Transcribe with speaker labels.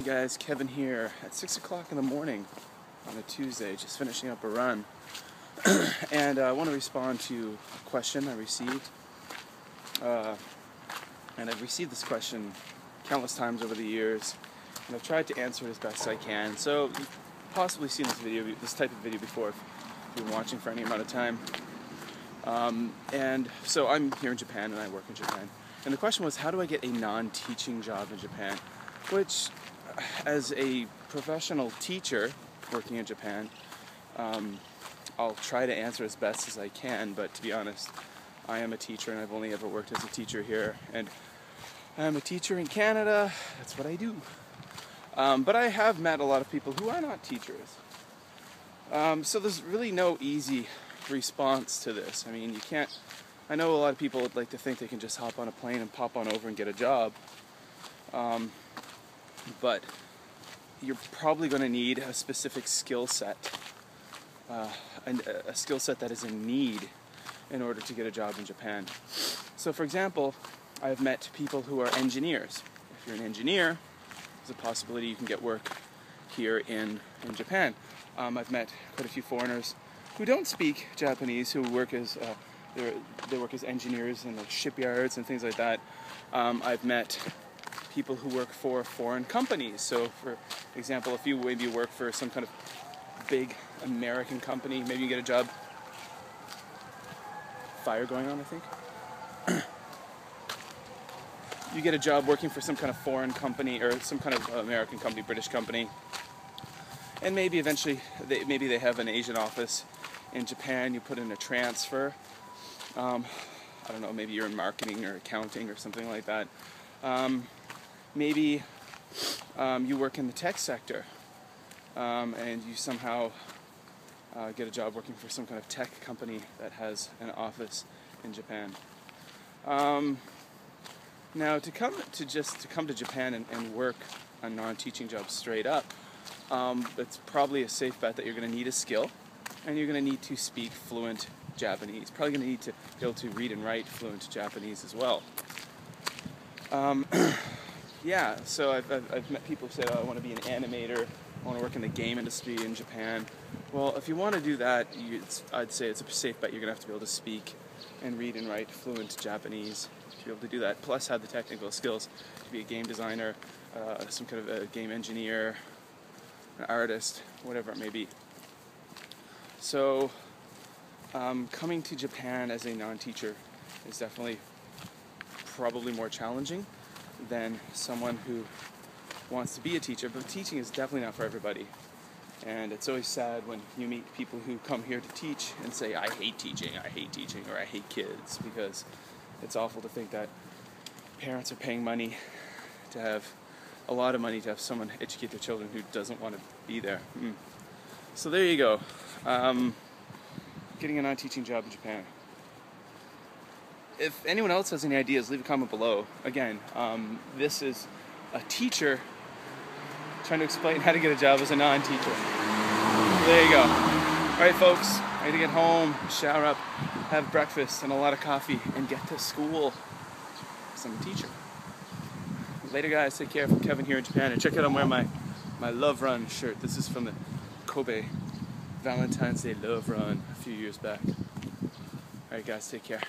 Speaker 1: guys, Kevin here at 6 o'clock in the morning on a Tuesday, just finishing up a run. And I want to respond to a question I received. And I've received this question countless times over the years, and I've tried to answer it as best I can. So you've possibly seen this type of video before if you've been watching for any amount of time. And so I'm here in Japan and I work in Japan. And the question was, how do I get a non-teaching job in Japan? Which, as a professional teacher working in Japan, I'll try to answer as best as I can, but to be honest, I am a teacher and I've only ever worked as a teacher here, and I'm a teacher in Canada. That's what I do. But I have met a lot of people who are not teachers. So there's really no easy response to this. I mean, you can't... I know a lot of people would like to think they can just hop on a plane and pop on over and get a job. But you're probably going to need a specific skill set, a skill set that is in need in order to get a job in Japan. So for example, I've met people who are engineers. If you're an engineer, there's a possibility you can get work here in Japan. I've met quite a few foreigners who don't speak Japanese, who work as they work as engineers in like shipyards and things like that. I've met people who work for foreign companies. So for example, if you maybe work for some kind of big American company, maybe you get a job. Fire going on, I think. You get a job working for some kind of foreign company or some kind of American company, British company, and maybe eventually maybe they have an Asian office in Japan. You put in a transfer. I don't know, maybe you're in marketing or accounting or something like that. Maybe you work in the tech sector and you somehow get a job working for some kind of tech company that has an office in Japan. Now, to come to Japan and work a non-teaching job straight up, it's probably a safe bet that you're going to need a skill, and you're going to need to speak fluent Japanese. Probably going to need to be able to read and write fluent Japanese as well. Yeah, so I've met people who say, oh, I want to be an animator, I want to work in the game industry in Japan. Well, if you want to do that, I'd say it's a safe bet you're going to have to be able to speak and read and write fluent Japanese to be able to do that, plus have the technical skills to be a game designer, some kind of a game engineer, an artist, whatever it may be. So, coming to Japan as a non-teacher is definitely probably more challenging than someone who wants to be a teacher, but teaching is definitely not for everybody. And it's always sad when you meet people who come here to teach and say, I hate teaching, or I hate kids, because it's awful to think that parents are paying money to have a lot of money to have someone educate their children who doesn't want to be there. So there you go. Getting a non-teaching job in Japan. If anyone else has any ideas, leave a comment below. Again, this is a teacher trying to explain how to get a job as a non-teacher. There you go. Alright folks, I need to get home, shower up, have breakfast and a lot of coffee, and get to school because I'm a teacher. Later guys, take care. From Kevin here in Japan, and check out I'm wearing my Love Run shirt. This is from the Kobe Valentine's Day Love Run a few years back. Alright guys, take care.